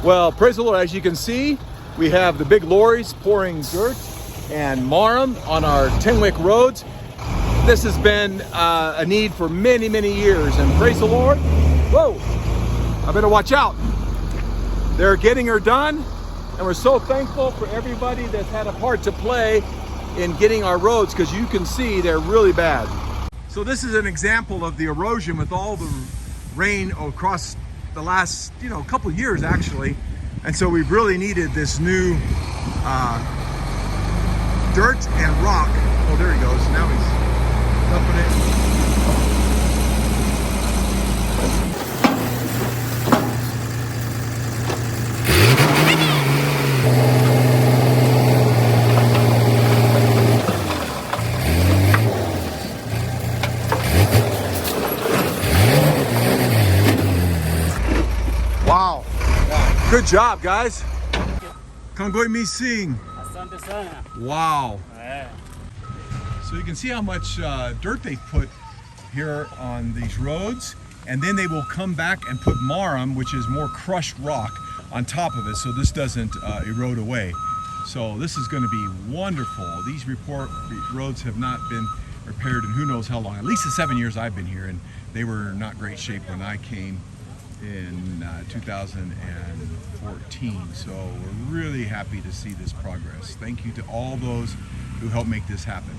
Well, praise the Lord. As you can see, we have the big lorries pouring dirt and marram on our Tenwek roads. This has been a need for many, many years, and praise the Lord. Whoa, I better watch out. They're getting her done, and we're so thankful for everybody that's had a part to play in getting our roads, because you can see they're really bad. So this is an example of the erosion with all the rain across the last, couple of years actually. And so we've really needed this new dirt and rock. Oh, there he goes. Now he's dumping it. Wow. Good job, guys. Kangoi mi sing. Asante sana. Wow. Eh. So you can see how much dirt they put here on these roads, and then they will come back and put marram, which is more crushed rock, on top of it, so this doesn't erode away. So this is going to be wonderful. These roads have not been repaired in who knows how long. At least the 7 years I've been here, and they were in not great shape when I came in 2014. So we're really happy to see this progress. Thank you to all those who helped make this happen.